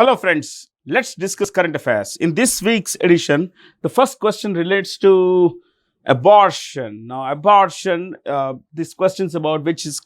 Hello friends, let's discuss current affairs. In this week's edition, the first question relates to abortion. Now abortion, this question is about which is,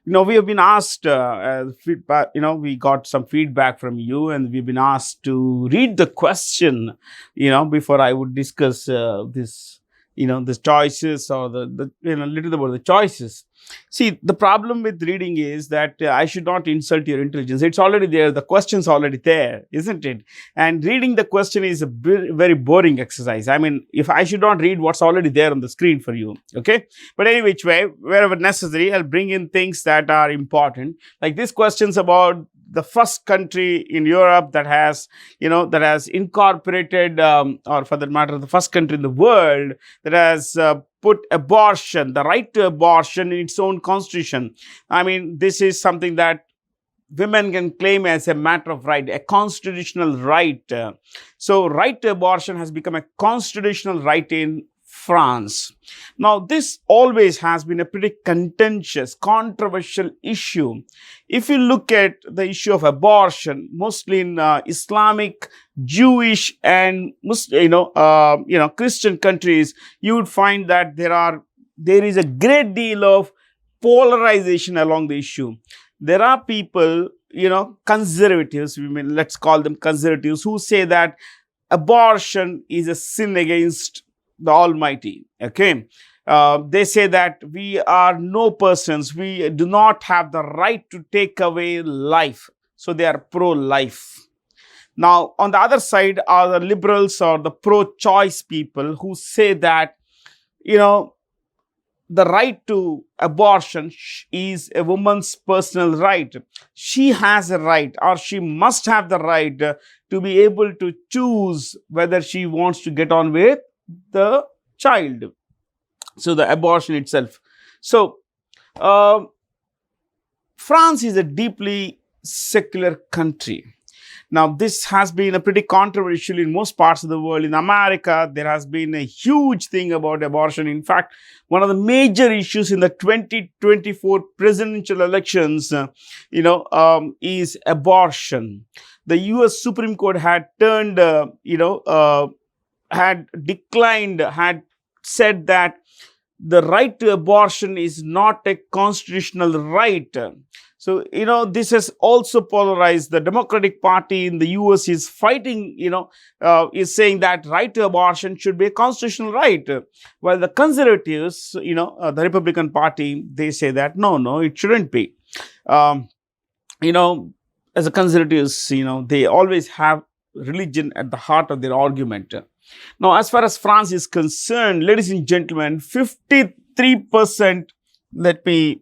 we have been asked feedback, we got some feedback from you and we've been asked to read the question, before I would discuss this, the choices or the little about the choices. See, the problem with reading is that I should not insult your intelligence. It's already there. The question's already there, isn't it? And reading the question is a very boring exercise. I mean, if I should not read what's already there on the screen for you, okay? But any which way, wherever necessary, I'll bring in things that are important. Like this question's about the first country in Europe that has, that has incorporated, or for that matter, the first country in the world that has put abortion, the right to abortion in its own constitution. I mean, this is something that women can claim as a matter of right, a constitutional right. So right to abortion has become a constitutional right in France. Now, this always has been a pretty contentious, controversial issue. If you look at the issue of abortion, mostly in Islamic, Jewish, and Christian countries, you would find that there is a great deal of polarization along the issue. There are people, conservatives, let's call them conservatives, who say that abortion is a sin against the Almighty, okay? They say that we are no persons, we do not have the right to take away life. So they are pro-life. Now, on the other side are the liberals or the pro-choice people who say that, the right to abortion is a woman's personal right. She has a right, or she must have the right to be able to choose whether she wants to get on with the child. So the abortion itself. So France is a deeply secular country. Now, this has been a pretty controversial in most parts of the world. In America, there has been a huge thing about abortion. In fact, one of the major issues in the 2024 presidential elections, is abortion. The US Supreme Court had turned, had said that the right to abortion is not a constitutional right. So, this has also polarized. The Democratic Party in the US is fighting, is saying that right to abortion should be a constitutional right. While the conservatives, the Republican Party, they say that no, it shouldn't be. As a conservatives, they always have religion at the heart of their argument. Now, as far as France is concerned, ladies and gentlemen, 53%, let me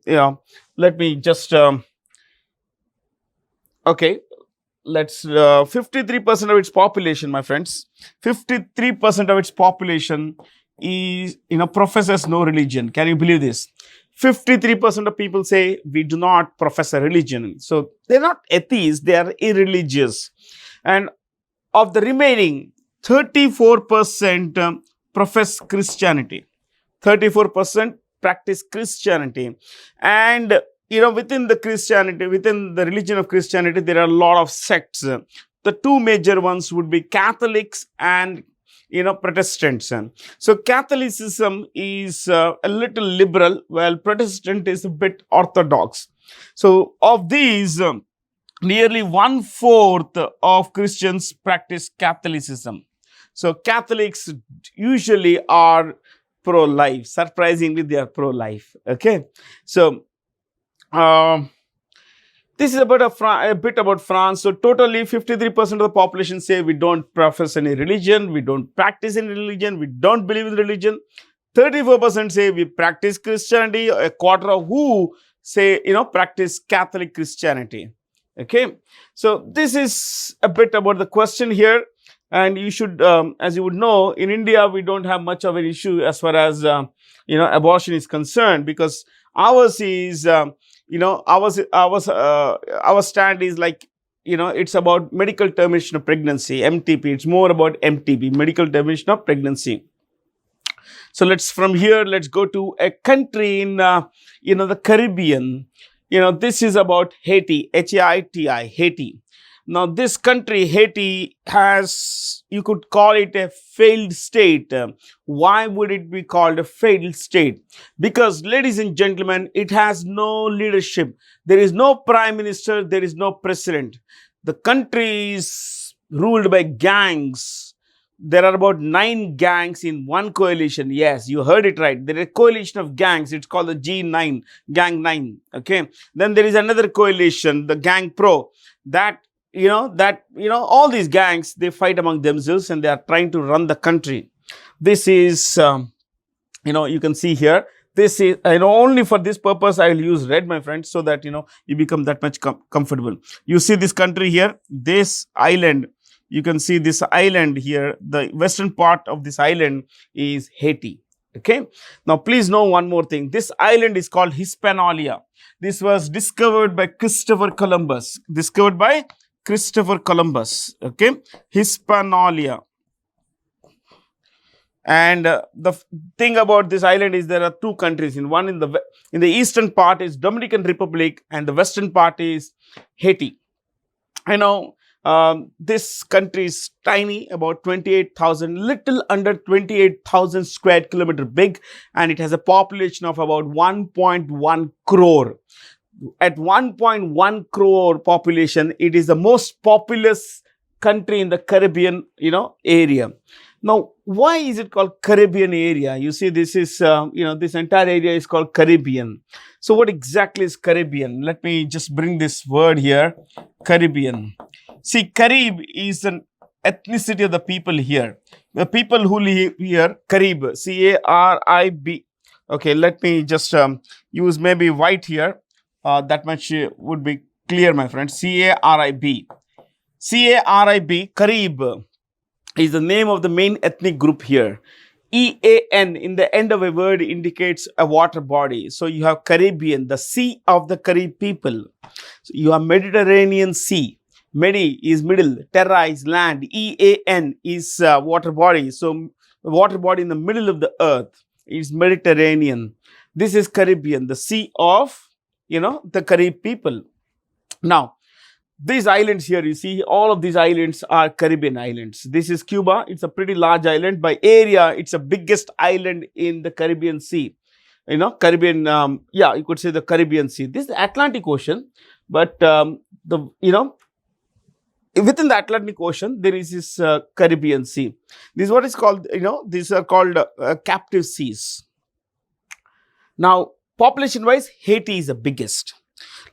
just, 53% of its population, my friends, 53% of its population is, professes no religion. Can you believe this? 53% of people say we do not profess a religion. So they're not atheists, they are irreligious. And of the remaining, 34% profess Christianity. 34% practice Christianity. And, within the religion of Christianity, there are a lot of sects. The two major ones would be Catholics and, Protestants. So Catholicism is a little liberal, while Protestant is a bit orthodox. So of these, nearly 1/4 of Christians practice Catholicism. So Catholics usually are pro-life. Surprisingly, they are pro-life. Okay. So this is about a bit about France. So totally 53% of the population say we don't profess any religion, we don't practice any religion, we don't believe in religion. 34% say we practice Christianity. A quarter of who say, practice Catholic Christianity. Okay. So this is a bit about the question here. And you should, as you would know, in India, we don't have much of an issue as far as, abortion is concerned, because ours is, our stand is like, it's about medical termination of pregnancy, MTP. It's more about MTP, medical termination of pregnancy. So let's go to a country in, the Caribbean. This is about Haiti, Haiti. Now, this country, Haiti, has, you could call it a failed state. Why would it be called a failed state? Because, ladies and gentlemen, it has no leadership. There is no prime minister, there is no president. The country is ruled by gangs. There are about 9 gangs in one coalition. Yes, you heard it right. There is a coalition of gangs. It's called the G9, Gang 9. Okay. Then there is another coalition, the Gang Pro. All these gangs, they fight among themselves and they are trying to run the country. This is, you can see here. This is, only for this purpose, I will use red, my friends, so that, you become that much comfortable. You see this country here, this island. You can see this island here, the western part of this island is Haiti. Okay. Now, please know one more thing. This island is called Hispaniola. This was discovered by Christopher Columbus. Okay. Hispaniola. And the thing about this island is there are 2 countries. In the eastern part is Dominican Republic and the western part is Haiti. This country is tiny, about 28,000, little under 28,000 square kilometer big, and it has a population of about 1.1 crore. At 1.1 crore population, it is the most populous country in the Caribbean, area. Now, why is it called Caribbean area? You see, this is, this entire area is called Caribbean. So, what exactly is Caribbean? Let me just bring this word here, Caribbean. See, Carib is an ethnicity of the people here. The people who live here, Carib, C-A-R-I-B. Okay, let me just use maybe white here. That much would be clear, my friends. C-A-R-I-B. C-A-R-I-B, Carib, is the name of the main ethnic group here. E-A-N in the end of a word indicates a water body. So, you have Caribbean, the sea of the Carib people. So, you have Mediterranean Sea. Medi is middle, terra is land, E-A-N is water body. So, water body in the middle of the earth is Mediterranean. This is Caribbean, the sea of, the Carib people. Now, these islands here, you see, all of these islands are Caribbean islands. This is Cuba. It's a pretty large island. By area, it's the biggest island in the Caribbean Sea. Caribbean, you could say the Caribbean Sea. This is the Atlantic Ocean, but within the Atlantic Ocean, there is this Caribbean Sea. This is what is called, these are called captive seas. Now, population-wise, Haiti is the biggest.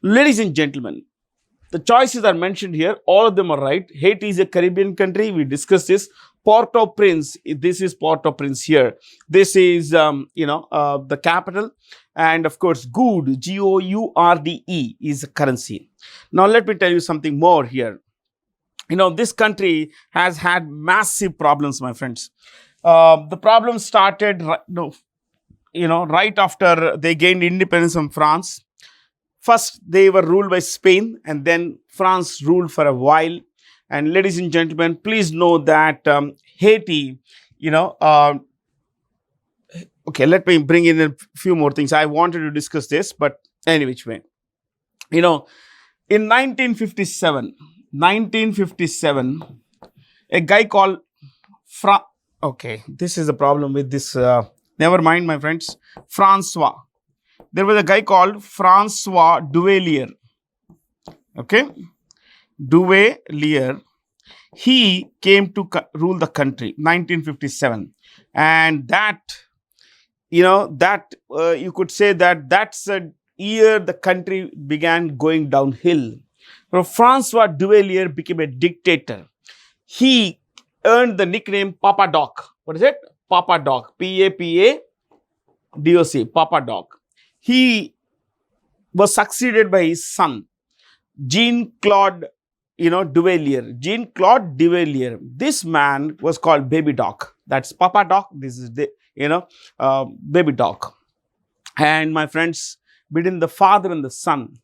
Ladies and gentlemen, the choices are mentioned here. All of them are right. Haiti is a Caribbean country. We discussed this. Port-au-Prince, this is Port-au-Prince here. This is, the capital. And of course, Gourde, G-O-U-R-D-E is the currency. Now, let me tell you something more here. This country has had massive problems, my friends. The problem started, right after they gained independence from France. First, they were ruled by Spain, and then France ruled for a while. And ladies and gentlemen, please know that Haiti, okay, let me bring in a few more things. I wanted to discuss this, but any which way. In 1957, a guy called okay, this is the problem with this. Never mind, my friends. Francois. There was a guy called Francois Duvalier. Okay. Duvalier. He came to rule the country, 1957. And that, you could say that that's a year the country began going downhill. So Francois Duvalier became a dictator. He earned the nickname Papa Doc. What is it? Papa Doc. P-A-P-A-D-O-C. Papa Doc. He was succeeded by his son, Jean-Claude, Duvalier. Jean-Claude Duvalier. This man was called Baby Doc. That's Papa Doc. This is the, Baby Doc. And my friends, between the father and the son,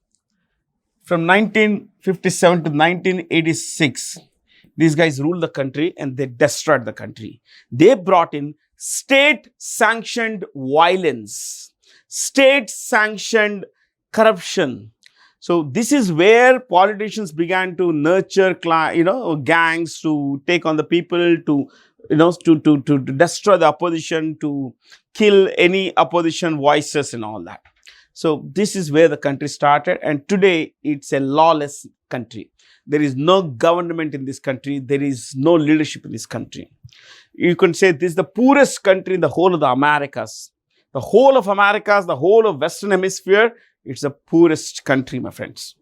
from 1957 to 1986, these guys ruled the country and they destroyed the country. They brought in state-sanctioned violence, state-sanctioned corruption. So this is where politicians began to nurture, gangs to take on the people, to to destroy the opposition, to kill any opposition voices and all that. So this is where the country started, and today it's a lawless country. There is no government in this country. There is no leadership in this country. You can say this is the poorest country in the whole of the Americas. The whole of Americas, the whole of Western Hemisphere, it's the poorest country, my friends.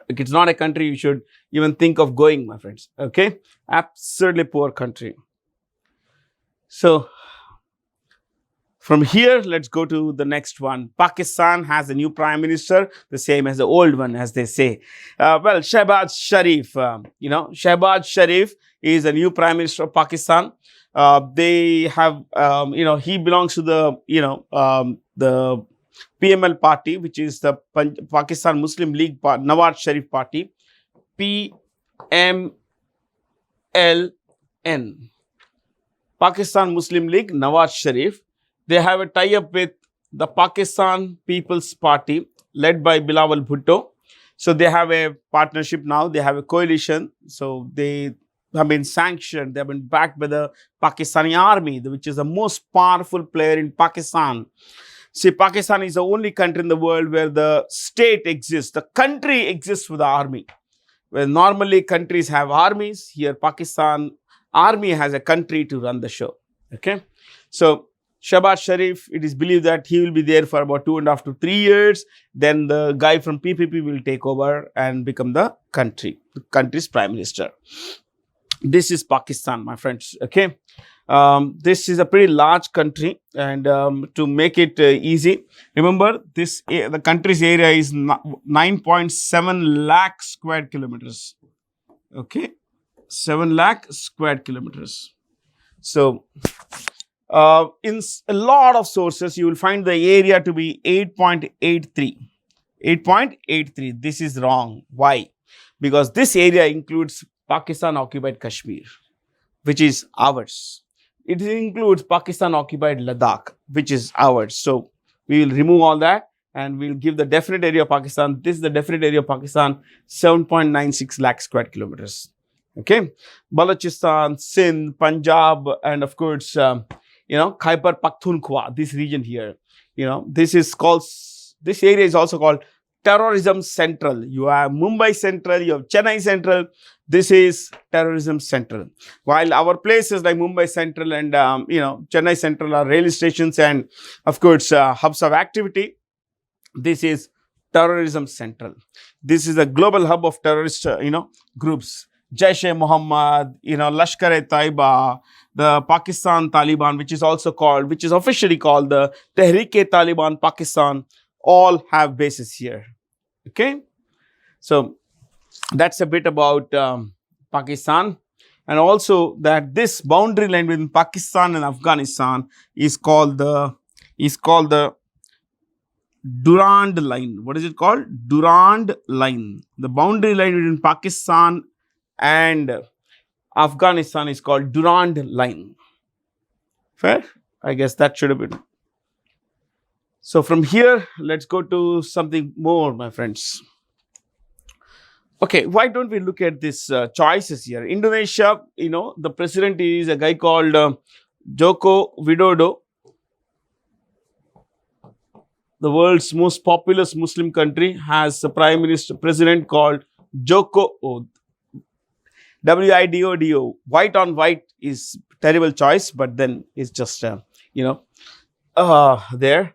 It's not a country you should even think of going, my friends. Okay? Absolutely poor country. So, from here, let's go to the next one. Pakistan has a new prime minister, the same as the old one, as they say. Well, Shehbaz Sharif, Shehbaz Sharif is a new prime minister of Pakistan. They have, he belongs to the, the PML party, which is the Pakistan Muslim League, Nawaz Sharif party, PMLN. Pakistan Muslim League, Nawaz Sharif. They have a tie-up with the Pakistan People's Party, led by Bilawal Bhutto. So they have a partnership now. They have a coalition. So they have been sanctioned. They have been backed by the Pakistani army, which is the most powerful player in Pakistan. See, Pakistan is the only country in the world where the state exists. The country exists with the army. Where normally countries have armies, here Pakistan army has a country to run the show. Okay. So, Shehbaz Sharif, it is believed that he will be there for about 2.5 to 3 years. Then the guy from PPP will take over and become the country's prime minister. This is Pakistan, my friends. Okay. This is a pretty large country, and to make it easy, remember the country's area is 9.7 lakh square kilometers. Okay. 7 lakh square kilometers. So, in a lot of sources, you will find the area to be 8.83. 8.83. This is wrong. Why? Because this area includes Pakistan occupied Kashmir, which is ours. It includes Pakistan occupied Ladakh, which is ours. So we will remove all that and we'll give the definite area of Pakistan. This is the definite area of Pakistan, 7.96 lakh square kilometers. Okay. Balochistan, Sindh, Punjab, and of course, Khyber Pakhtunkhwa, this region here. This area is also called Terrorism Central. You have Mumbai Central, you have Chennai Central. This is Terrorism Central. While our places like Mumbai Central and, Chennai Central are railway stations and, of course, hubs of activity, this is Terrorism Central. This is a global hub of terrorist, groups. Jaish-e-Mohammed, Lashkar-e-Taiba, the Pakistan Taliban, which is officially called the Tehreek-e-Taliban Pakistan, all have bases here. Okay. So, that's a bit about Pakistan, and also that this boundary line between Pakistan and Afghanistan is called the Durand line. What is it called? Durand line. The boundary line between Pakistan and Afghanistan is called Durand line. Fair? I guess that should have been. So from here, let's go to something more, my friends. Okay, why don't we look at these choices here? Indonesia, the president is a guy called Joko Widodo. The world's most populous Muslim country has a president called Joko Widodo. White on white is terrible choice, but then it's just, there.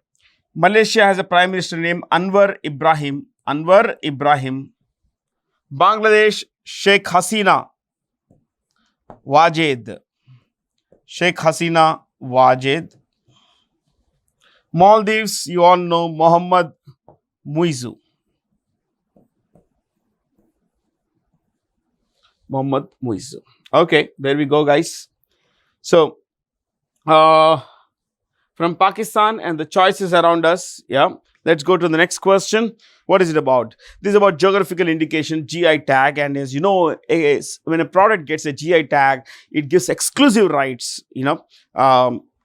Malaysia has a prime minister named Anwar Ibrahim. Bangladesh, Sheikh Hasina Wajed. Maldives, you all know Mohammed Muizu. Okay, there we go, guys. So, from Pakistan and the choices around us, let's go to the next question. What is it about? This is about geographical indication, GI tag, and as you know, when a product gets a GI tag, it gives exclusive rights,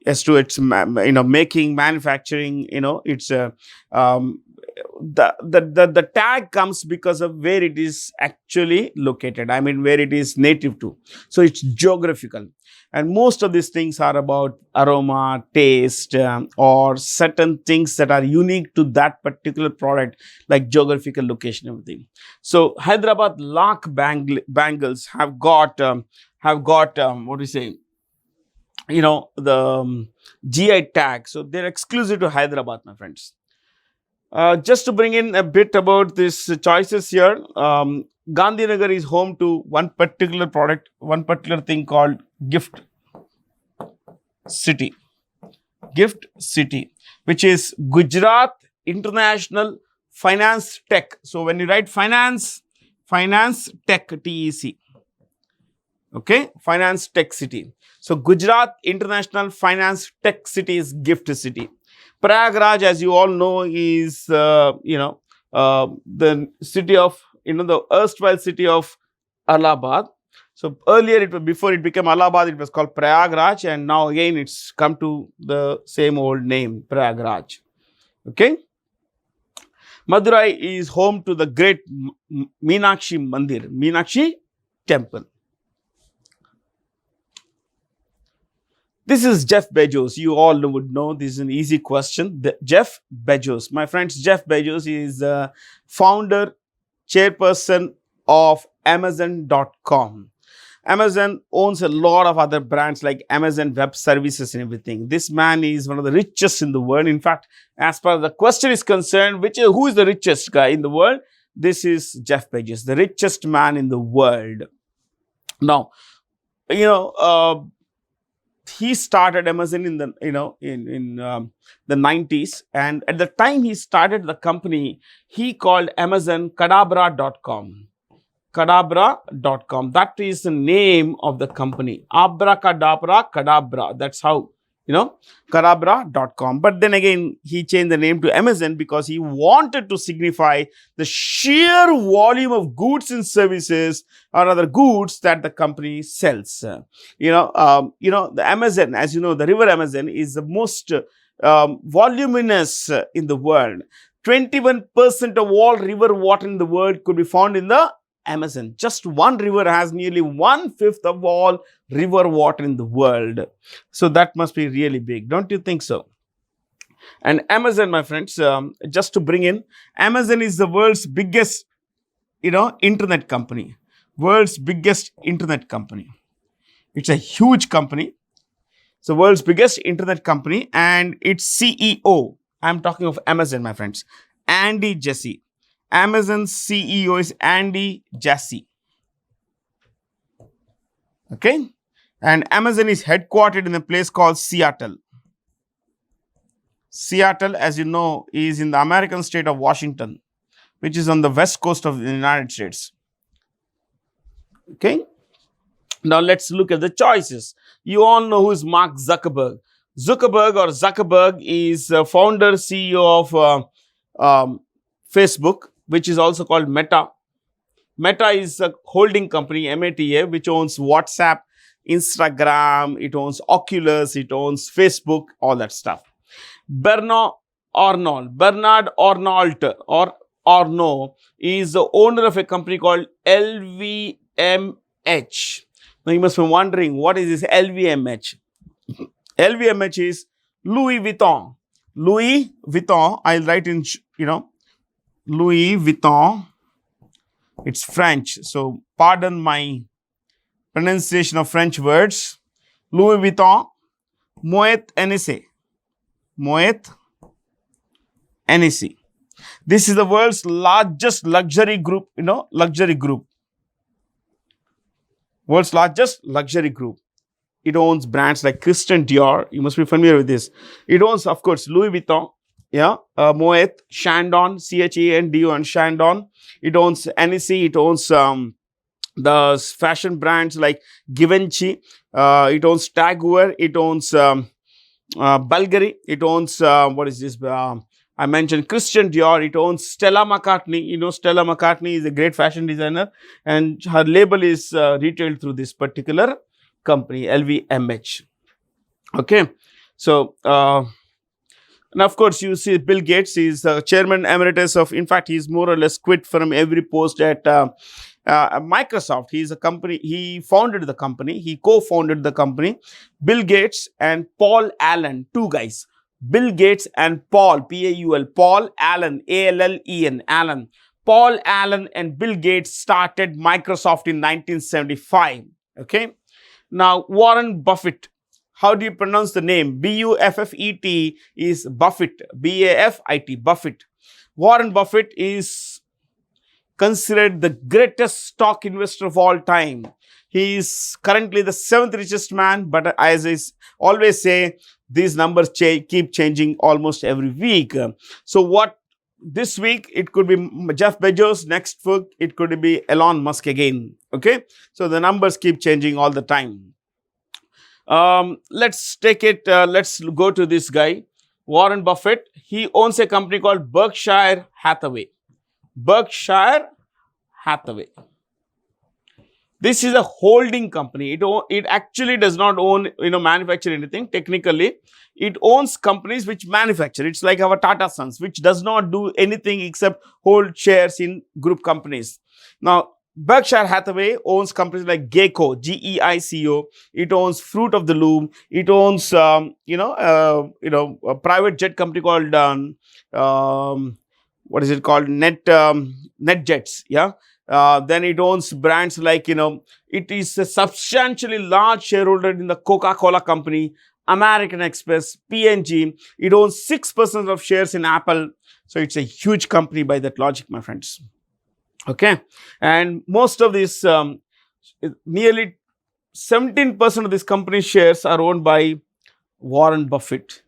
as to its, making, manufacturing, its the tag comes because of where it is actually located. I mean, where it is native to. So it's geographical. And most of these things are about aroma, taste, or certain things that are unique to that particular product, like geographical location, everything. So Hyderabad Lakh bangles have got what do you say? You know, the GI tag. So they're exclusive to Hyderabad, my friends. Just to bring in a bit about these choices here, Gandhinagar is home to one particular product, one particular thing called Gift City. Gift City, which is Gujarat International Finance Tech. So when you write finance tech, TEC. Okay, Finance Tech City. So Gujarat International Finance Tech City is Gift City. Prayagraj, as you all know, is the city of, the erstwhile city of Allahabad. So earlier, before it became Allahabad, it was called Prayagraj, and now again it's come to the same old name, Prayagraj. Okay. Madurai is home to the great Meenakshi Mandir, Meenakshi Temple. This is Jeff Bezos. You all would know this is an easy question. Jeff Bezos. My friends, Jeff Bezos is the founder, chairperson of Amazon.com. Amazon owns a lot of other brands like Amazon Web Services and everything. This man is one of the richest in the world. In fact, as far as the question is concerned, who is the richest guy in the world? This is Jeff Bezos, the richest man in the world. Now, he started Amazon in the the 90s, and at the time he started the company, he called Amazon Cadabra.com. Cadabra.com. That is the name of the company. Abracadabra, Cadabra. That's how, Cadabra.com. But then again, he changed the name to Amazon because he wanted to signify the sheer volume of goods and services or other goods that the company sells. The Amazon, as you know, the river Amazon is the most voluminous in the world. 21% of all river water in the world could be found in the Amazon. Just one river has nearly 1/5 of all river water in the world. So that must be really big. Don't you think so? And Amazon, my friends, just to bring in, Amazon is the world's biggest, internet company. World's biggest internet company. It's a huge company. It's the world's biggest internet company, and its CEO, I'm talking of Amazon, my friends, Andy Jassy. Amazon's CEO is Andy Jassy. Okay. And Amazon is headquartered in a place called Seattle. Seattle, as you know, is in the American state of Washington, which is on the west coast of the United States. Okay. Now let's look at the choices. You all know who is Mark Zuckerberg. Zuckerberg is founder, CEO of Facebook, which is also called Meta. Meta is a holding company, MATA, which owns WhatsApp, Instagram, it owns Oculus, it owns Facebook, all that stuff. Bernard Arnault is the owner of a company called LVMH. Now you must be wondering, what is this LVMH? LVMH is Louis Vuitton. Louis Vuitton, I'll write in, Louis Vuitton. It's French, so pardon my pronunciation of French words. Louis Vuitton, Moet Hennessy. Moet Hennessy. This is the world's largest luxury group, World's largest luxury group. It owns brands like Christian Dior. You must be familiar with this. It owns, of course, Louis Vuitton. Moet, Chandon, Chandon, Chandon. It owns Hennessy. It owns the fashion brands like Givenchy. It owns Tag Heuer. It owns Bulgari. It owns I mentioned Christian Dior. It owns Stella McCartney. Stella McCartney is a great fashion designer, and her label is retailed through this particular company, LVMH. Okay, so And of course, you see Bill Gates is the chairman emeritus of, in fact, he's more or less quit from every post at Microsoft. He's a company, he founded the company, he co-founded the company. Bill Gates and Paul Allen, two guys. Bill Gates and Paul, P-A-U-L, Paul Allen, A-L-L-E-N, Allen. Paul Allen and Bill Gates started Microsoft in 1975. Okay. Now, Warren Buffett, how do you pronounce the name? B-U-F-F-E-T is Buffett, B-A-F-I-T, Buffett. Warren Buffett is considered the greatest stock investor of all time. He is currently the 7th richest man, but as I always say, these numbers keep changing almost every week. So what this week, it could be Jeff Bezos, next week, it could be Elon Musk again. Okay. So the numbers keep changing all the time. Let's take it, let's go to this guy, Warren Buffett. He owns a company called Berkshire Hathaway. Berkshire Hathaway. This is a holding company. It actually does not own, manufacture anything. Technically, it owns companies which manufacture. It's like our Tata Sons, which does not do anything except hold shares in group companies. Now, Berkshire Hathaway owns companies like Geico, G-E-I-C-O. It owns Fruit of the Loom. It owns, a private jet company called, what is it called? NetJets. Yeah. Then it owns brands like, it is a substantially large shareholder in the Coca-Cola company, American Express, P&G. It owns 6% of shares in Apple. So it's a huge company by that logic, my friends. Okay. And most of this, nearly 17% of this company's shares are owned by Warren Buffett.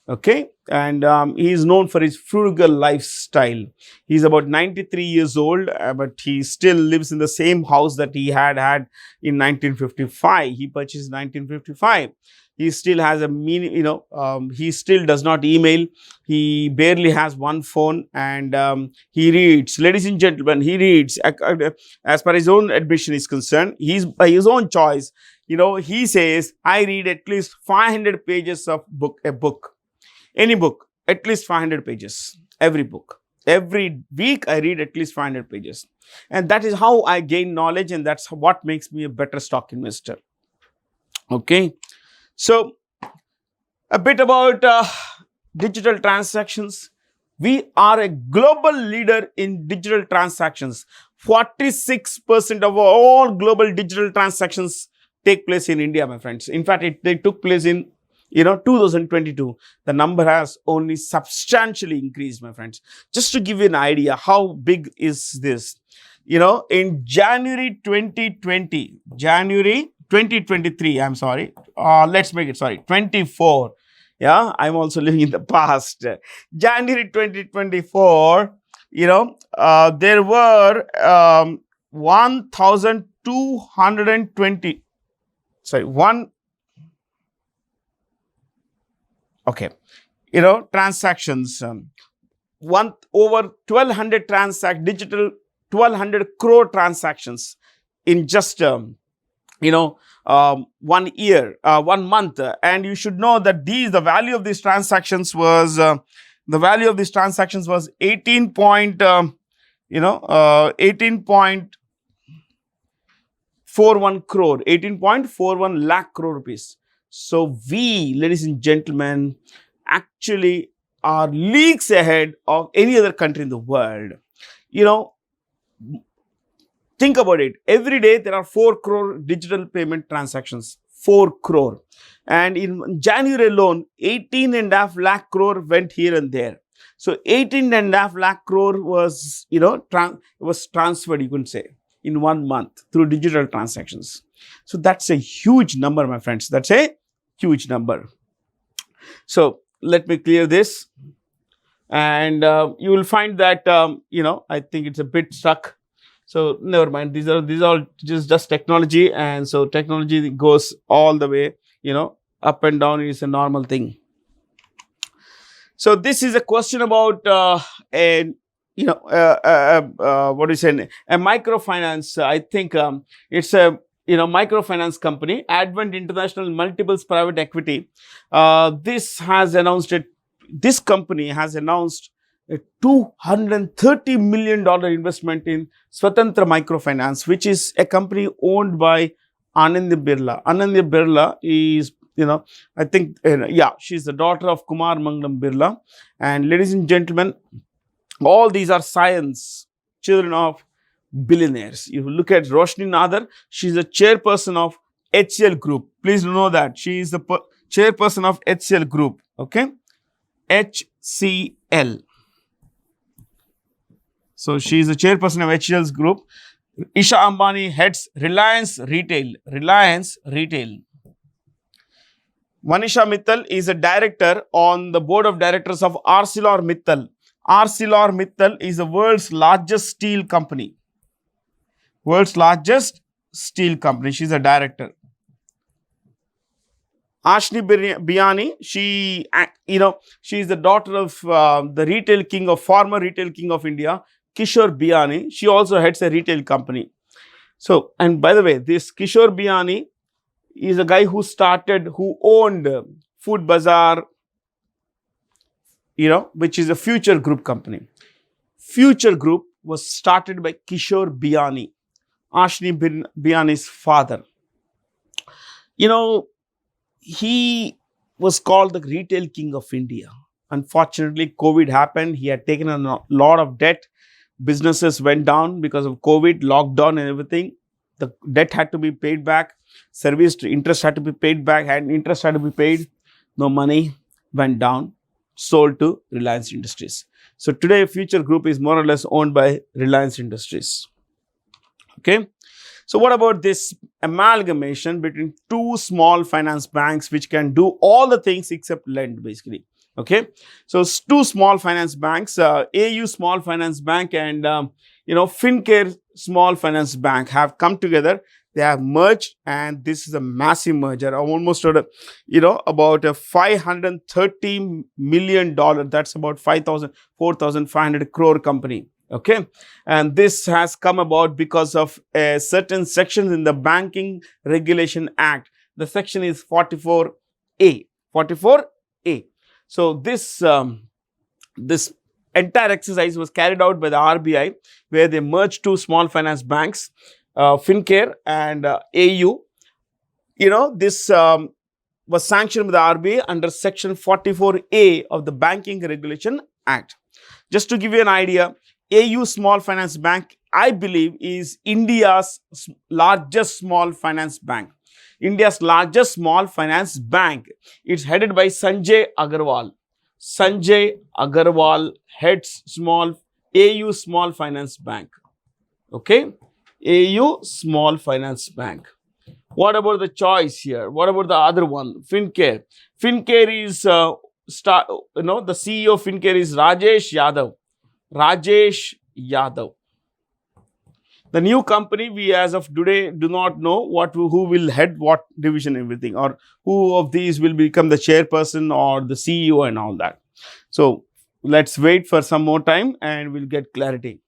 Okay. And he is known for his frugal lifestyle. He's about 93 years old, but he still lives in the same house that he had in 1955. He purchased in 1955. He still has a he still does not email. He barely has one phone, and he reads. Ladies and gentlemen, he reads. As per his own admission is concerned, he's by his own choice. He says, I read at least 500 pages of a book. Any book, at least 500 pages. Every book. Every week, I read at least 500 pages. And that is how I gain knowledge, and that's what makes me a better stock investor. Okay. So, a bit about digital transactions. We are a global leader in digital transactions. 46% of all global digital transactions take place in India, my friends. In fact, they took place in 2022. The number has only substantially increased, my friends. Just to give you an idea, how big is this? In January 2023, I'm sorry. Let's make it, 24. Yeah, I'm also living in the past. January 2024, there were 1,220, transactions, over 1,200 digital 1,200 crore transactions in just 1 year, 1 month. And you should know that the value of these transactions was 18.41 crore, 18.41 lakh crore rupees. So we, ladies and gentlemen, actually are leagues ahead of any other country in the world. Think about it. Every day there are 4 crore digital payment transactions. 4 crore. And in January alone, 18.5 lakh crore went here and there. So 18.5 lakh crore was, was transferred, you can say, in 1 month through digital transactions. So that's a huge number, my friends. That's a huge number. So let me clear this. And you will find that, I think it's a bit stuck. So never mind. These are all just technology. And so technology goes all the way, up and down is a normal thing. So this is a question about what do you say, a microfinance. I think it's a microfinance company, Advent International Multiples Private Equity. This has announced a this company has announced a $230 million investment in Swatantra Microfinance, which is a company owned by Anandi Birla. Anandi Birla is, I think, she's the daughter of Kumar Mangalam Birla. And ladies and gentlemen, all these are science, children of billionaires. You look at Roshni Nadar, she's the chairperson of HCL Group. Please know that. She is the chairperson of HCL Group. Okay? HCL. So, she is the chairperson of HCL's group. Isha Ambani heads Reliance Retail. Reliance Retail. Manisha Mittal is a director on the board of directors of ArcelorMittal. ArcelorMittal is the world's largest steel company. World's largest steel company. She is a director. Ashni Biani, she is the daughter of the former retail king of India, Kishore Biani. She also heads a retail company. So, and by the way, this Kishore Biani is a guy who owned Food Bazaar, which is a Future Group company. Future Group was started by Kishore Biani, Ashni Biani's father. He was called the retail king of India. Unfortunately, COVID happened. He had taken a lot of debt. Businesses went down because of COVID, lockdown and everything. The debt had to be paid back. Service interest had to be paid back. And interest had to be paid. No money, went down. Sold to Reliance Industries. So today, Future Group is more or less owned by Reliance Industries. Okay. So what about this amalgamation between two small finance banks which can do all the things except lend, basically? Okay. So two small finance banks, AU Small Finance Bank and FinCare Small Finance Bank have come together. They have merged, and this is a massive merger, almost about a $530 million. That's about 4,500 crore company. Okay, and this has come about because of a certain sections in the Banking Regulation Act. The section is 44A. 44A. So this entire exercise was carried out by the RBI, where they merged two small finance banks, FinCare and AU. This was sanctioned by the RBI under section 44A of the Banking Regulation Act. Just to give you an idea, AU Small Finance Bank, I believe, is India's largest small finance bank. India's largest small finance bank. It's headed by Sanjay Agarwal. Sanjay Agarwal heads AU Small Finance Bank. Okay? AU Small Finance Bank. What about the choice here? What about the other one? FinCare. FinCare is, the CEO of FinCare is Rajesh Yadav. Rajesh Yadav. The new company, we as of today do not know who will head what division, everything, or who of these will become the chairperson or the CEO and all that. So let's wait for some more time and we'll get clarity.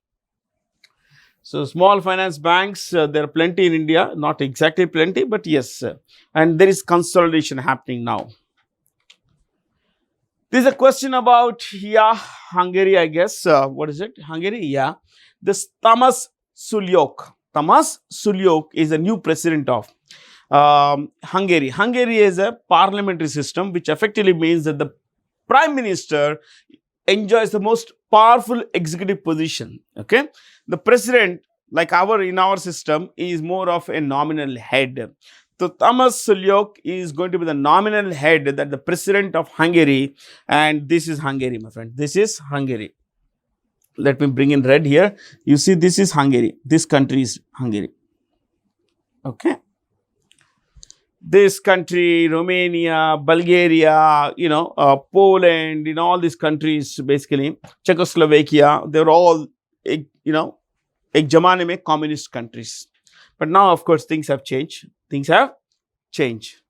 So small finance banks, there are plenty in India, not exactly plenty, but yes, and there is consolidation happening now. This is a question about, Hungary, I guess. What is it? Hungary? Yeah. This Tamas Sulyok. Tamas Sulyok is the new president of Hungary. Hungary is a parliamentary system, which effectively means that the prime minister enjoys the most powerful executive position. Okay. The president, like in our system, is more of a nominal head. So Tamas Sulyok is going to be the nominal head, that the president of Hungary, and this is Hungary, my friend. This is Hungary. Let me bring in red here. You see, this is Hungary. This country is Hungary. Okay. This country, Romania, Bulgaria, Poland, all these countries, basically, Czechoslovakia, they're all, ek zamane mein communist countries. But now, of course, things have changed. Things have changed.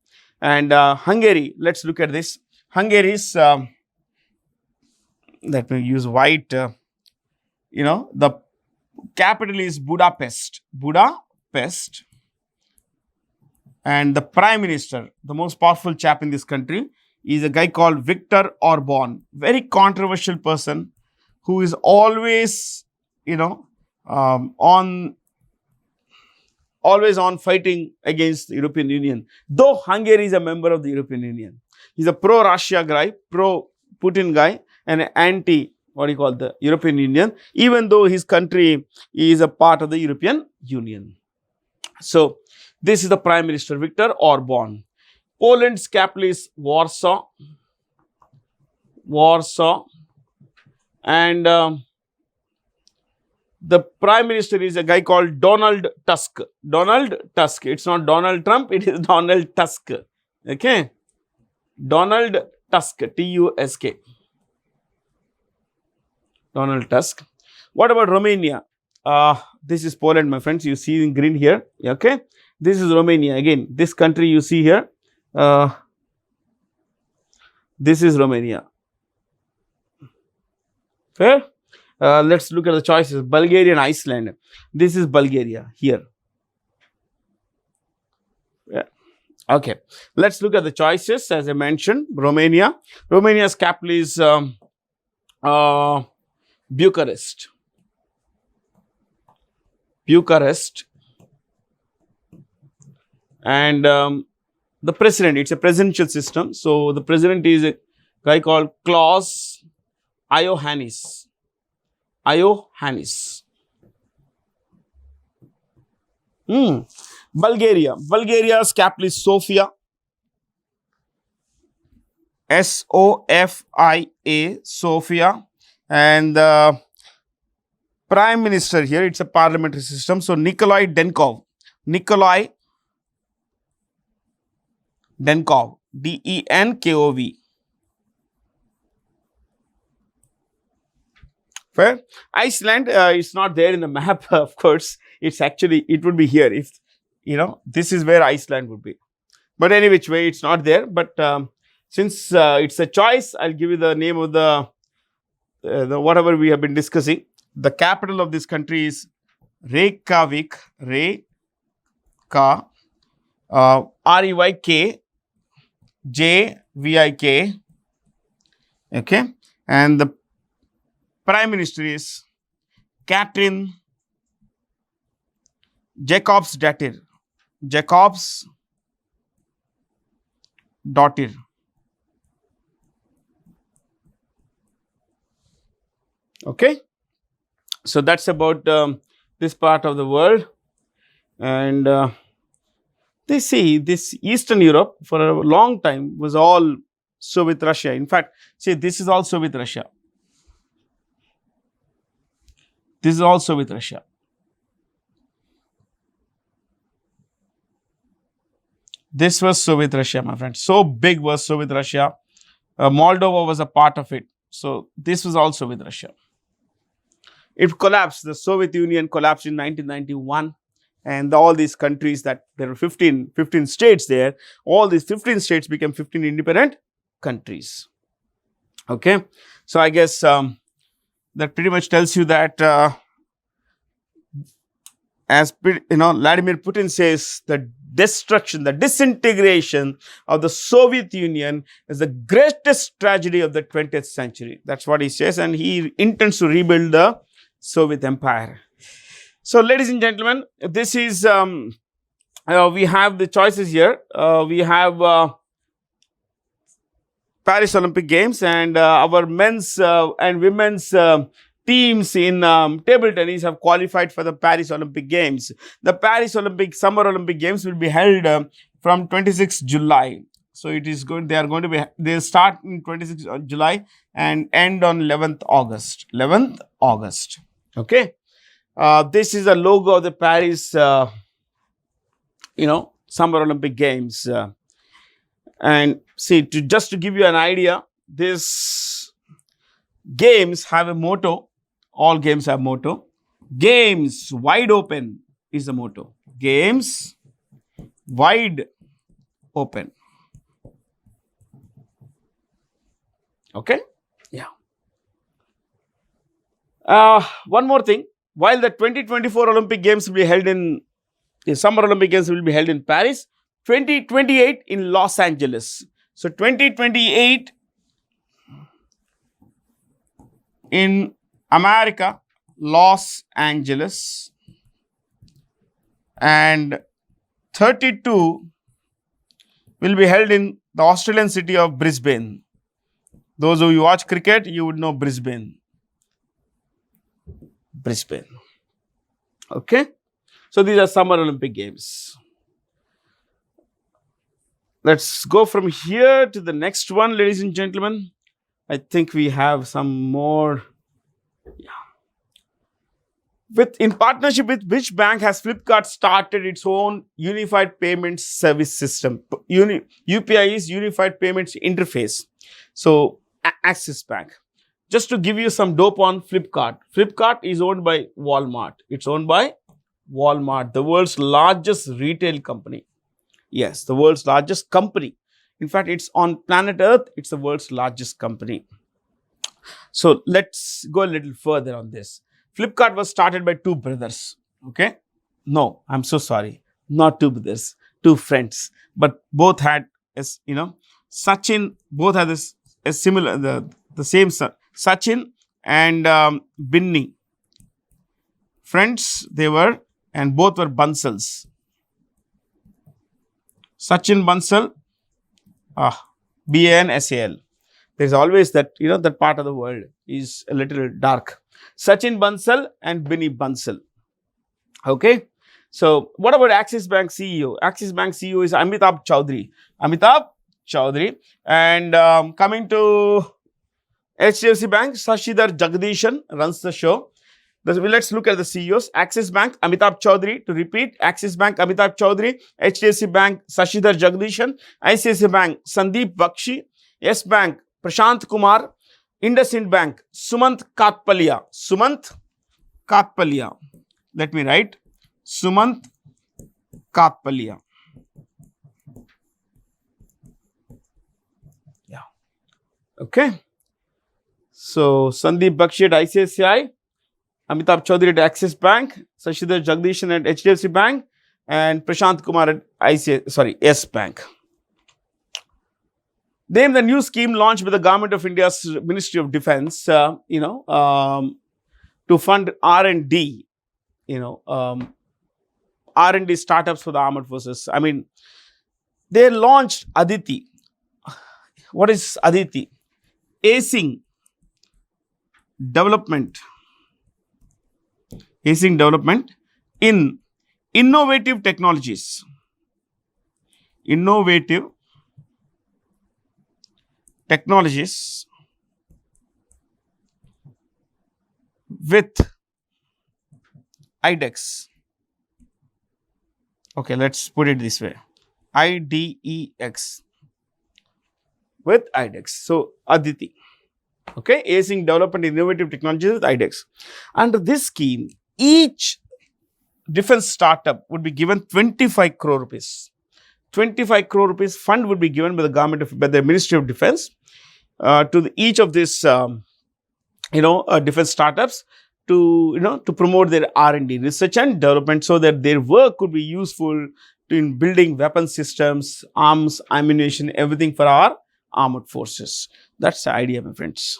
And Hungary, let's look at this. Hungary's, let me use white, the capital is Budapest. Budapest. And the prime minister, the most powerful chap in this country, is a guy called Viktor Orban, very controversial person who is always, always on fighting against the European Union. Though Hungary is a member of the European Union, he's a pro-Russia guy, pro-Putin guy, and anti the European Union, even though his country is a part of the European Union. So this is the Prime Minister, Viktor Orban. Poland's capital is Warsaw, and the Prime Minister is a guy called Donald Tusk. It's not Donald Trump, it is Donald Tusk. Okay, Donald Tusk, T-U-S-K. Donald Tusk. What about Romania? This is Poland, my friends. You see in green here. Okay, this is Romania. Again, this country you see here. This is Romania. Fair? Let's look at the choices. Bulgaria and Iceland. This is Bulgaria here. Yeah. Okay. Let's look at the choices. As I mentioned, Romania. Romania's capital is Bucharest. And the president, it's a presidential system. So the president is a guy called Klaus Iohannis. Bulgaria. Bulgaria's capital is Sofia. S-O-F-I-A, Sofia. And the Prime Minister here, it's a parliamentary system. So Nikolai Denkov, D-E-N-K-O-V. Fair? Iceland, it's not there in the map, of course. It's actually, it would be here if, this is where Iceland would be. But any which way, it's not there. But since it's a choice, I'll give you the name of the whatever we have been discussing. The capital of this country is Reykjavik, R-E-Y-K-J-V-I-K. Okay. And the Prime Minister is Katrin Jakobsdottir. Okay. So that's about this part of the world. And they see this Eastern Europe for a long time was all Soviet Russia. In fact, see, this is all Soviet Russia. This is all Soviet Russia. This was Soviet Russia, my friends. So big was Soviet Russia. Moldova was a part of it. So this was all Soviet Russia. It collapsed. The Soviet Union collapsed in 1991. And all these countries that there were 15 states there, all these 15 states became 15 independent countries. Okay. So I guess that pretty much tells you that as Vladimir Putin says, the destruction, the disintegration of the Soviet Union is the greatest tragedy of the 20th century. That's what he says, and he intends to rebuild the Soviet Empire. So, ladies and gentlemen, this is, we have the choices here. We have Paris Olympic Games, and our men's and women's teams in table tennis have qualified for the Paris Olympic Games. The Paris Summer Olympic Games will be held from 26th July. So it is going, they'll start in 26th July and end on 11th August. Okay. This is the logo of the Paris, Summer Olympic Games. And see, just to give you an idea, these games have a motto. All games have motto. Games wide open is the motto. Games wide open. Okay? Yeah. One more thing. While the 2024 Olympic Games will be held in, the Summer Olympic Games will be held in Paris, 2028 in Los Angeles. So 2028 in America, Los Angeles, and 32 will be held in the Australian city of Brisbane. Those of you who watch cricket, you would know Brisbane. Brisbane. Okay. So these are Summer Olympic Games. Let's go from here to the next one, ladies and gentlemen. I think we have some more. In partnership with which bank has Flipkart started its own Unified Payments Service System? UPI is Unified Payments Interface. So, Axis Bank. Just to give you some dope on Flipkart. Flipkart is owned by Walmart. It's owned by Walmart, the world's largest retail company. Yes, the world's largest company. In fact, it's on planet Earth. It's the world's largest company. So, let's go a little further on this. Flipkart was started by two brothers. Okay? No, I'm so sorry. Not two brothers, two friends. But both had, Sachin, both had this similar, the same son. Sachin and Binni. Friends they were, and both were Bansals. Sachin Bansal, B-A-N-S-A-L. There's always that, that part of the world is a little dark. Sachin Bansal and Binny Bansal. Okay. So, what about Axis Bank CEO? Axis Bank CEO is Amitabh Chaudhary. Amitabh Chaudhary. And coming to HDFC Bank, Sashidhar Jagdishan runs the show. Let's look at the CEOs. Axis Bank, Amitabh Chaudhary. To repeat, Axis Bank, Amitabh Chaudhary. HDFC Bank, Sashidhar Jagdishan. ICICI Bank, Sandeep Bakshi. Yes Bank, Prashant Kumar. IndusInd Bank, Sumant Katpalia. Sumant Katpalia. Let me write. Sumant Katpalia. Yeah. Okay. So, Sandeep Bakshi at ICICI, Amitabh Chaudhary at Axis Bank, Sashidhar Jagdishan at HDFC Bank, and Prashant Kumar at Yes Bank. Name the new scheme launched by the Government of India's Ministry of Defence, to fund R&D, R&D startups for the armed forces. I mean, they launched Aditi. What is Aditi? Acing Development. Acing Development in innovative technologies. Innovative technologies with IDEX. Okay, let's put it this way. IDEX with IDEX. So, Aditi. Okay, Acing Development Innovative Technologies with IDEX. Under this scheme, each defense startup would be given 25 crore rupees. 25 crore rupees fund would be given by the government by the Ministry of Defence to each of these defense startups to promote their R&D, research and development, so that their work could be useful in building weapon systems, arms, ammunition, everything for our armed forces. That's the idea, my friends.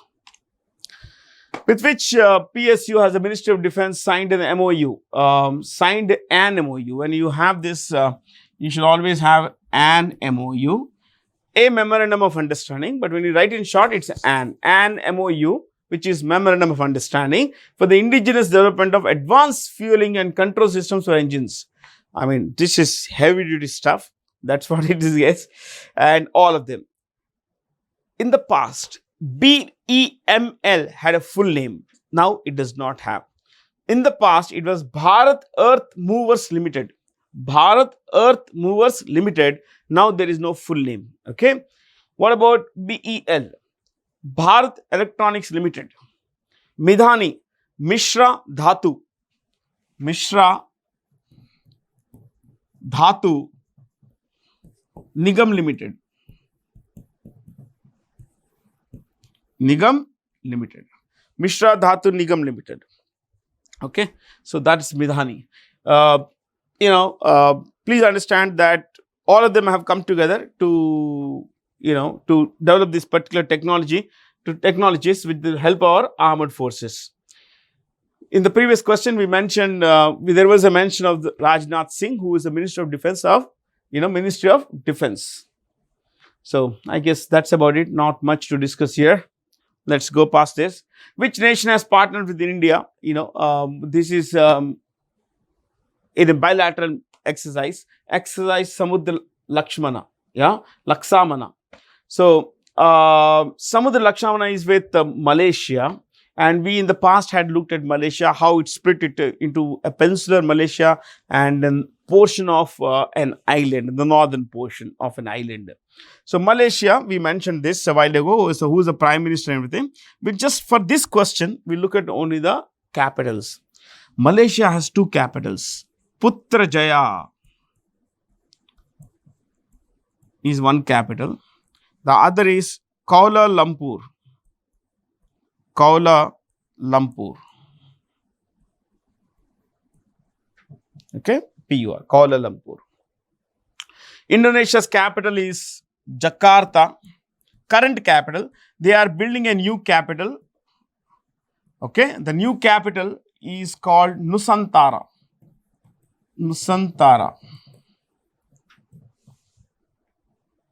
With which PSU has the Ministry of Defence signed an MOU. When you have this, you should always have an MOU, a memorandum of understanding. But when you write in short, it's an MOU, which is Memorandum of Understanding for the indigenous development of advanced fueling and control systems for engines. I mean, this is heavy duty stuff. That's what it is, yes. And all of them. In the past, BEML had a full name. Now it does not have. In the past, it was Bharat Earth Movers Limited. Bharat Earth Movers Limited. Now there is no full name. Okay. What about BEL? Bharat Electronics Limited. Midhani, Mishra Dhatu. Mishra Dhatu Nigam Limited. Nigam Limited. Mishra Dhatu Nigam Limited. Okay. So that's Midhani. Please understand that all of them have come together to to develop this particular technologies with the help of our armed forces. In the previous question, we mentioned there was a mention of Rajnath Singh, who is the Minister of Defense of Ministry of Defense. So I guess that's about it. Not much to discuss here. Let's go past this. Which nation has partnered with India? This is in a bilateral exercise. Exercise Samudra Lakshmana. Yeah, Laksamana. So Samudra Lakshmana is with Malaysia. And we in the past had looked at Malaysia, how it split it into a peninsular Malaysia and a portion of an island, the northern portion of an island. So Malaysia, we mentioned this a while ago, so who is the Prime Minister and everything. But just for this question, we look at only the capitals. Malaysia has two capitals. Putrajaya is one capital. The other is Kuala Lumpur. Kuala Lumpur. Okay, PUR, Kuala Lumpur. Indonesia's capital is Jakarta. Current capital, they are building a new capital. Okay, the new capital is called Nusantara. Nusantara.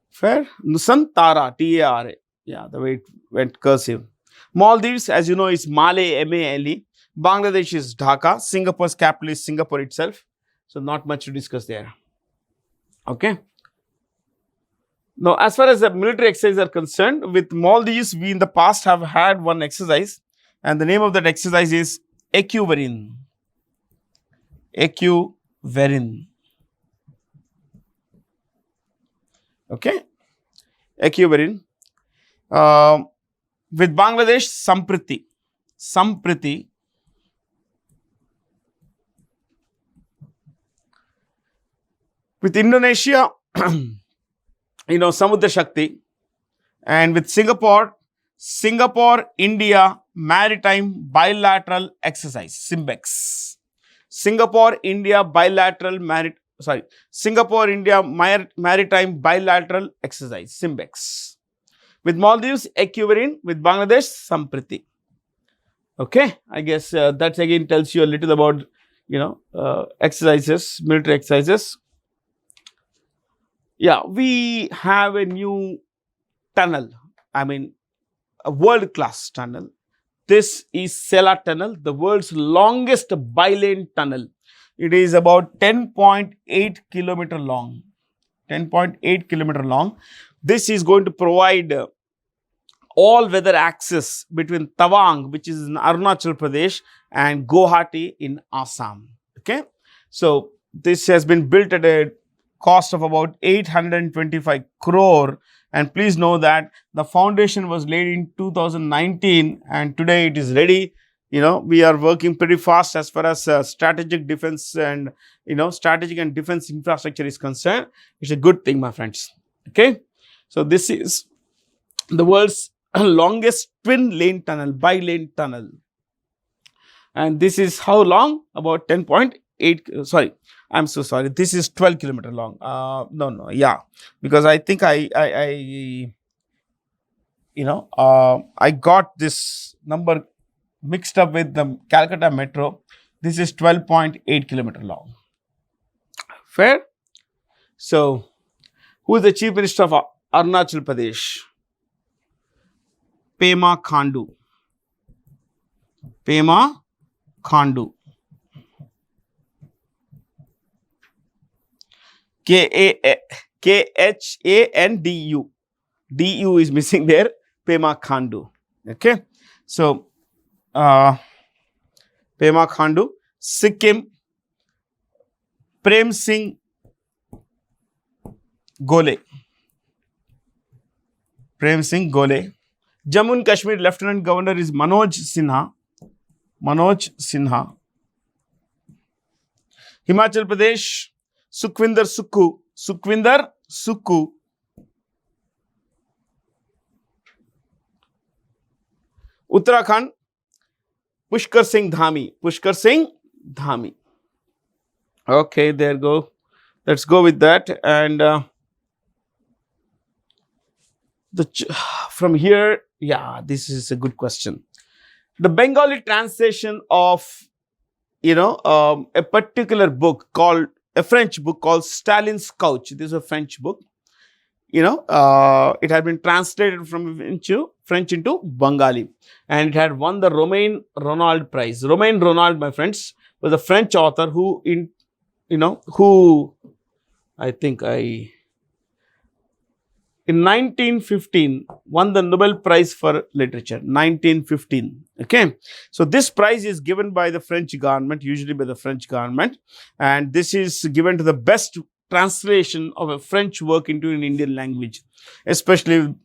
Fair? Nusantara, T-A-R-A. Yeah, the way it went cursive. Maldives, as you know, is Male, M-A-L-E. Bangladesh is Dhaka. Singapore's capital is Singapore itself. So, not much to discuss there. Okay. Now, as far as the military exercises are concerned, with Maldives, we in the past have had one exercise. And the name of that exercise is Ecuverin. Ecuverin. Okay. Ecuverin. With Bangladesh, Sampriti. Sampriti. With Indonesia, Samudra Shakti. And with Singapore, Singapore-India Maritime Bilateral Exercise, SIMBEX. Singapore-India Singapore-India Maritime Bilateral Exercise, SIMBEX. With Maldives, Ecuverin. With Bangladesh, Sampriti. Okay, I guess that again tells you a little about, exercises, military exercises. Yeah, we have a new tunnel. I mean, a world-class tunnel. This is Sela Tunnel, the world's longest bi-lane tunnel. It is about 10.8 kilometer long. 10.8 kilometer long. This is going to provide all-weather access between Tawang, which is in Arunachal Pradesh, and Guwahati in Assam. Okay, so this has been built at a cost of about 825 crore. And please know that the foundation was laid in 2019 and today it is ready. We are working pretty fast as far as strategic defense and, strategic and defense infrastructure is concerned. It's a good thing, my friends. Okay. So this is the world's longest twin lane tunnel, bi-lane tunnel. And this is how long? About 10.8, sorry. I'm so sorry. This is 12 kilometer long. Yeah, because I think I got this number mixed up with the Calcutta Metro. This is 12.8 kilometer long. Fair? So, who is the Chief Minister of Arunachal Pradesh? Pema Khandu. Pema Khandu. Khandu. DU is missing there. Pema Khandu. Okay. So, Pema Khandu. Sikkim. Prem Singh Gole. Prem Singh Gole. Jammu and Kashmir Lieutenant Governor is Manoj Sinha. Manoj Sinha. Himachal Pradesh. Sukhvinder Sukhu. Sukhvinder Sukhu. Uttarakhand. Pushkar Singh Dhami. Pushkar Singh Dhami. Okay, there go. Let's go with that. And from here, yeah, this is a good question. The Bengali translation of, a particular book called, a French book called Stalin's Couch. This is a French book. It had been translated from French into Bengali, and it had won the Romain Ronald Prize. Romain Ronald, my friends, was a French author who in 1915 won the Nobel Prize for Literature. 1915. Okay, so this prize is given by the French government, usually by the French government, and this is given to the best translation of a French work into an Indian language, especially,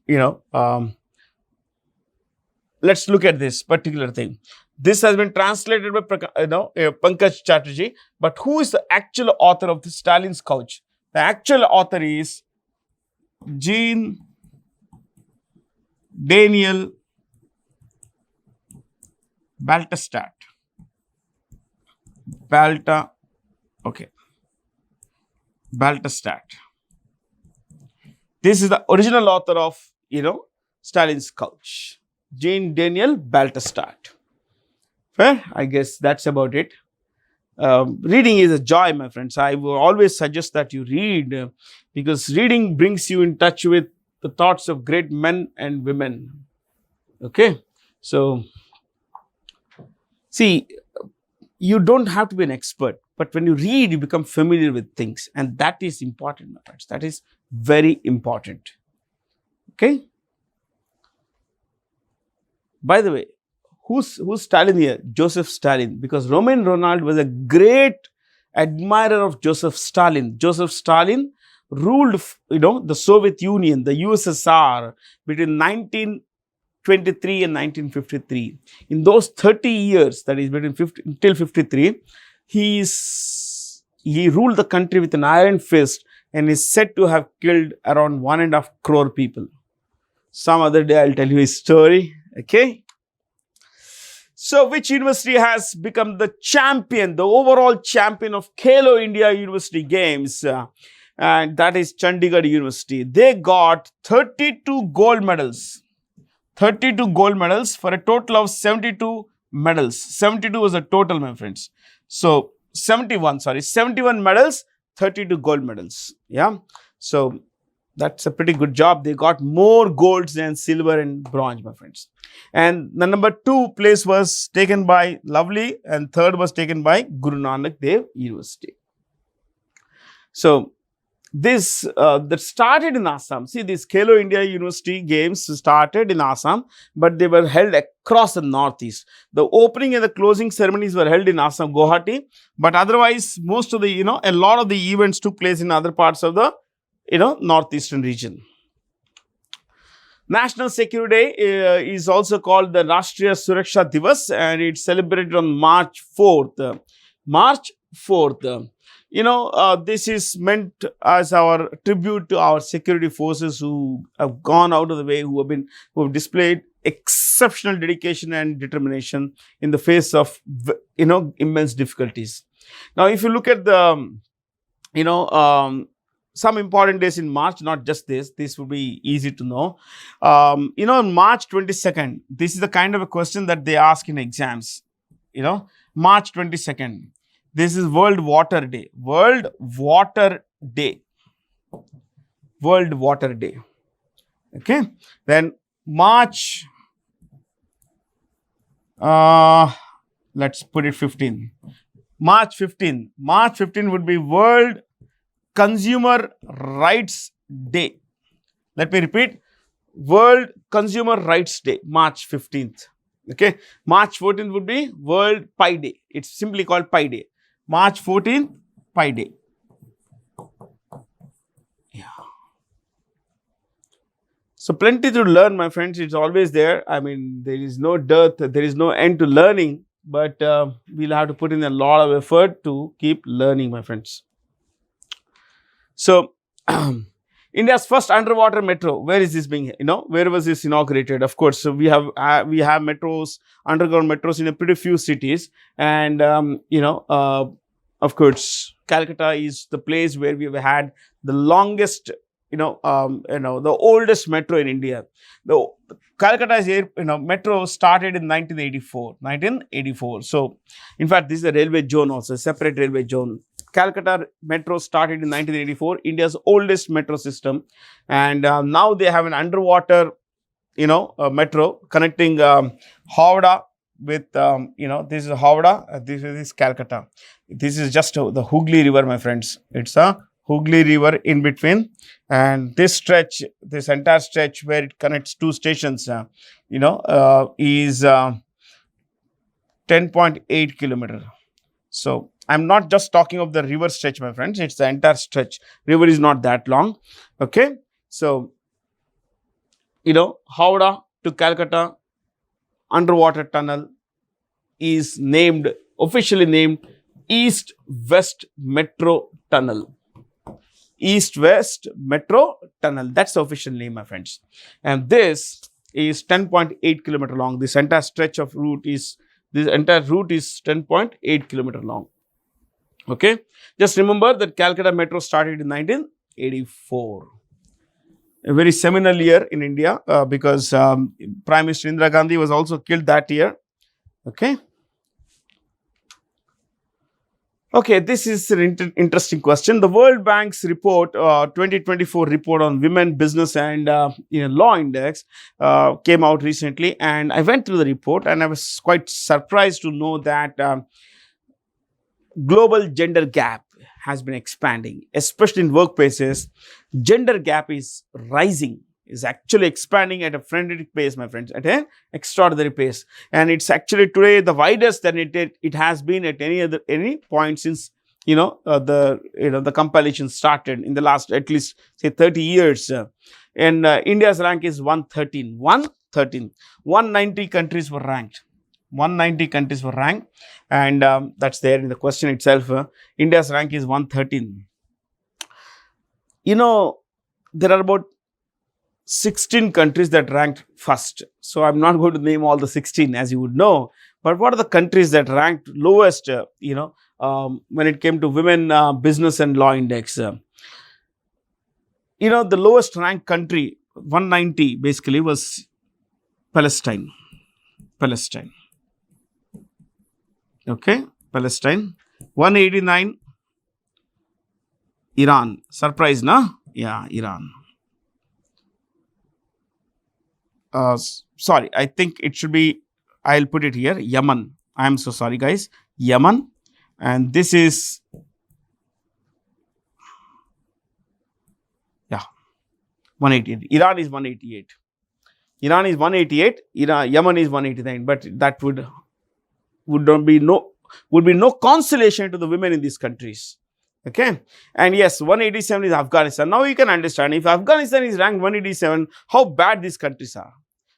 let's look at this particular thing. This has been translated by Pankaj Chatterjee, but who is the actual author of the Stalin's Couch? The actual author is Jean Daniel Baltastat. Baltastat. This is the original author of, Stalin's Couch. Jean Daniel Baltastat. Fair? I guess that's about it. Reading is a joy, my friends. I will always suggest that you read, because reading brings you in touch with the thoughts of great men and women. Okay, so see, you don't have to be an expert, but when you read, you become familiar with things, and that is important, my friends. That is very important. Okay. By the way, who's Stalin here? Joseph Stalin, because Romain Ronald was a great admirer of Joseph Stalin. Joseph Stalin ruled, the Soviet Union, the USSR, between 1923 and 1953. In those 30 years, that is between till 53, he ruled the country with an iron fist and is said to have killed around 1.5 crore people. Some other day I'll tell you his story. Okay. So, which university has become the champion, the overall champion of CGL India University Games? And that is Chandigarh University. They got 32 gold medals. 32 gold medals for a total of 72 medals. 72 was the total, my friends. So, 71 medals, 32 gold medals. Yeah. So, that's a pretty good job. They got more golds than silver and bronze, my friends. And the number 2 place was taken by Lovely, and third was taken by Guru Nanak Dev University. So, this that started in Assam. See, these CGL India University Games started in Assam, but they were held across the northeast. The opening and the closing ceremonies were held in Assam, Guwahati, but otherwise, most of the, a lot of the events took place in other parts of the, northeastern region. National Security Day is also called the Rashtriya Suraksha Divas, and it's celebrated on March 4th. March 4th. This is meant as our tribute to our security forces who have gone out of the way, who have displayed exceptional dedication and determination in the face of, immense difficulties. Now, if you look at the, some important days in March, not just this would be easy to know. On March 22nd, this is the kind of a question that they ask in exams. March 22nd, this is World Water Day. World Water Day. World Water Day. Okay. Then March, let's put it 15. March 15. March 15 would be World Consumer Rights Day. Let me repeat. World Consumer Rights Day, March 15th. Okay. March 14th would be World Pi Day. It's simply called Pi Day. March 14th, Pi Day. Yeah. So, plenty to learn, my friends. It's always there. I mean, there is no dearth, there is no end to learning, but we'll have to put in a lot of effort to keep learning, my friends. So, India's first underwater metro, where is this being, where was this inaugurated? Of course, so we have metros, underground metros in a pretty few cities, and of course, Calcutta is the place where we have had the longest, the oldest metro in India. The Calcutta's metro started in 1984. 1984. So, in fact, this is a railway zone also, a separate railway zone. Calcutta metro started in 1984, India's oldest metro system, and now they have an underwater, metro connecting Howrah with, this is Howrah, this is Calcutta. This is just the Hooghly River, my friends. It's a Hooghly River in between, and this entire stretch where it connects two stations, is 10.8 kilometer. So, I'm not just talking of the river stretch, my friends. It's the entire stretch. River is not that long. Okay. So, Howrah to Calcutta underwater tunnel is officially named East-West Metro Tunnel. East-West Metro Tunnel. That's the official name, my friends. And this is 10.8 kilometer long. This entire route is 10.8 kilometer long. Okay. Just remember that Calcutta Metro started in 1984. A very seminal year in India because Prime Minister Indira Gandhi was also killed that year. Okay. Okay, this is an interesting question. The World Bank's report, 2024 report on women, business and law index came out recently, and I went through the report and I was quite surprised to know that global gender gap has been expanding, especially in workplaces. Gender gap is rising, is actually expanding at a frenetic pace, my friends, at an extraordinary pace. And it's actually today the widest than it has been at any point since the compilation started in the last at least say 30 years. And India's rank is 113. 190 countries were ranked. 190 countries were ranked, and that's there in the question itself. India's rank is 113. There are about 16 countries that ranked first. So, I'm not going to name all the 16 as you would know, but what are the countries that ranked lowest, when it came to women, business and law index? The lowest ranked country, 190 basically, was Palestine. Okay, Palestine. 189, Iran. Surprise, na? Yeah, Iran. Sorry, I think it should be, I'll put it here, Yemen. I'm so sorry, guys. Yemen. And this is, 188. Iran is 188. Yemen is 189. But that would be no consolation to the women in these countries. Okay. And yes, 187 is Afghanistan. Now you can understand, if Afghanistan is ranked 187, how bad these countries are.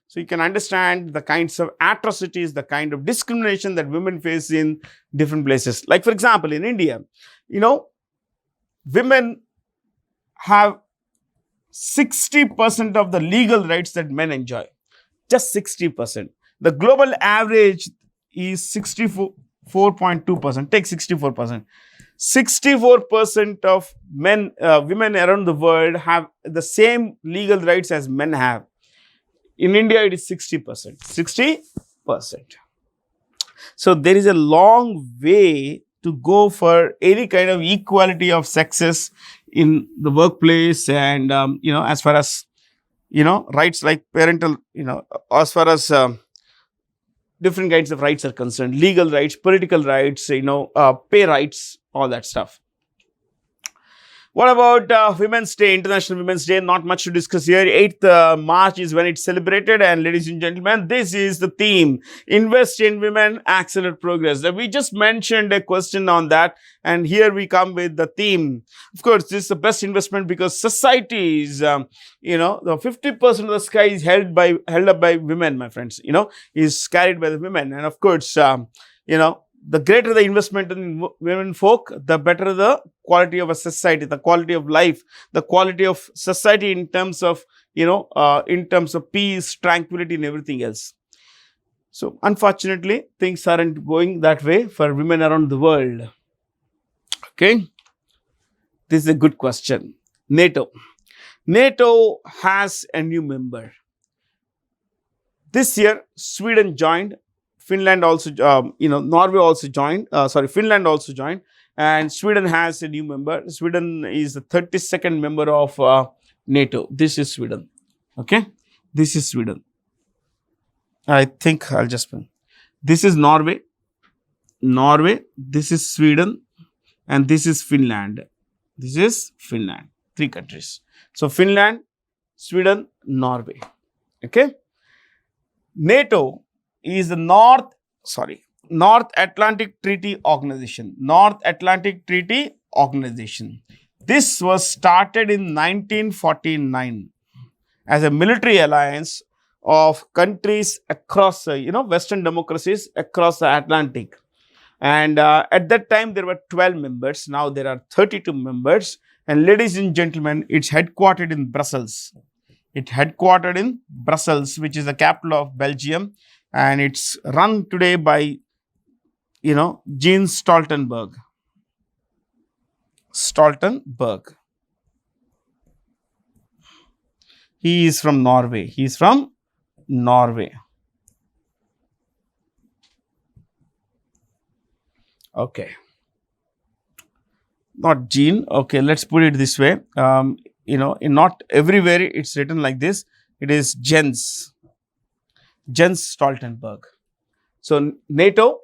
So you can understand the kinds of atrocities, the kind of discrimination that women face in different places. Like for example, in India, women have 60% of the legal rights that men enjoy. Just 60%. The global average is 64.2%. Take 64%. 64% of women around the world have the same legal rights as men have. In India, it is 60%. 60%. So, there is a long way to go for any kind of equality of sexes in the workplace, and, as far as, rights like parental, as far as different kinds of rights are concerned, legal rights, political rights, pay rights, all that stuff. What about Women's Day, International Women's Day? Not much to discuss here. 8th March is when it's celebrated, and ladies and gentlemen, this is the theme: Invest in Women, Accelerate Progress. We just mentioned a question on that, and here we come with the theme. Of course, this is the best investment because society is, the 50% of the sky is held up by women, my friends, is carried by the women. And of course, the greater the investment in women folk, the better the quality of a society, the quality of life, the quality of society in terms of, peace, tranquility and everything else. So, unfortunately, things aren't going that way for women around the world. Okay. This is a good question. NATO. NATO has a new member. This year, Sweden joined. Finland also, Norway also joined. Finland also joined, and Sweden has a new member. Sweden is the 32nd member of NATO. This is Sweden. Okay, this is Sweden. I think I'll just. This is Norway. This is Sweden, and this is Finland. This is Finland. 3 countries. So Finland, Sweden, Norway. Okay. NATO is the North Atlantic Treaty Organization. North Atlantic Treaty Organization. This was started in 1949 as a military alliance of countries across, Western democracies across the Atlantic. And at that time, there were 12 members. Now there are 32 members. And ladies and gentlemen, it's headquartered in Brussels. It's headquartered in Brussels, which is the capital of Belgium. And it's run today by, Jens Stoltenberg. He is from Norway. Okay. Not Gene. Okay, let's put it this way. In not everywhere it's written like this. It is Jens Stoltenberg. So NATO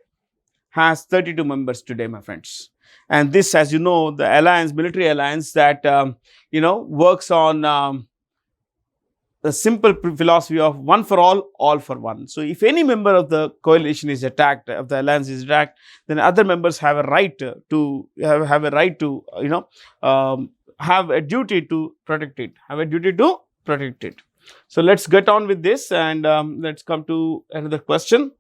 has 32 members today, my friends. And this, as you know, the alliance, military alliance that, works on the simple philosophy of one for all for one. So if any member of the coalition is attacked, of the alliance is attacked, then other members have a right to have a duty to protect it. So let's get on with this, and let's come to another question.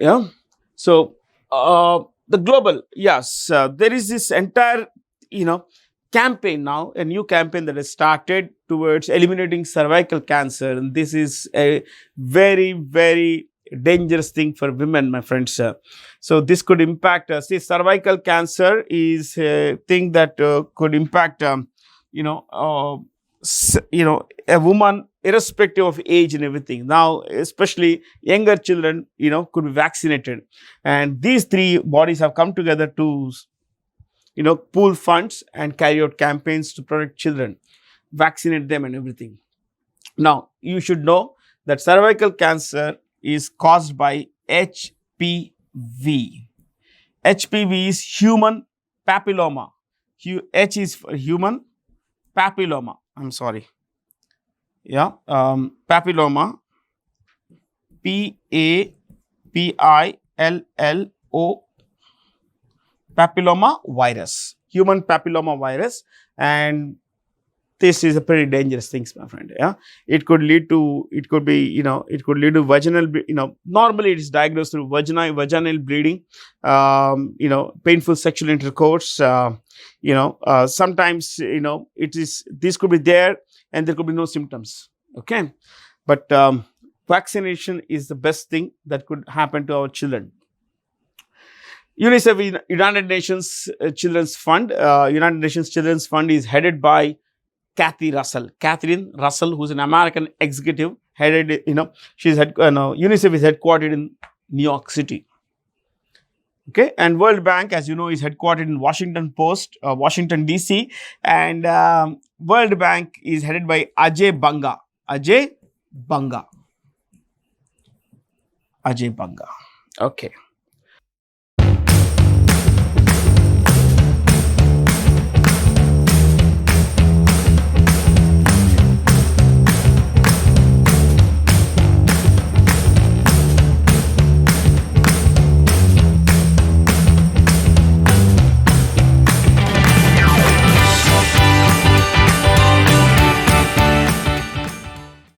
Yeah. So the global, yes, there is this entire, campaign now, a new campaign that has started towards eliminating cervical cancer. And this is a very, very dangerous thing for women, my friends. So this could impact, cervical cancer is a thing that could impact, a woman irrespective of age and everything. Now, especially younger children, could be vaccinated. And these 3 bodies have come together to pool funds and carry out campaigns to protect children, vaccinate them and everything. Now, you should know that cervical cancer is caused by HPV. HPV is human papilloma. H is for human papilloma. I'm sorry. Yeah, papilloma. PAPILLO. Papilloma virus, human papilloma virus, and this is a pretty dangerous thing, my friend. Yeah, it could lead to vaginal, normally it is diagnosed through vaginal bleeding, painful sexual intercourse. Sometimes this could be there and there could be no symptoms. Okay, but vaccination is the best thing that could happen to our children. UNICEF, United Nations Children's Fund. United Nations Children's Fund is headed by Catherine Russell, who's an American executive. UNICEF is headquartered in New York City. Okay, and World Bank, as you know, is headquartered in Washington DC, and World Bank is headed by Ajay Banga. Okay.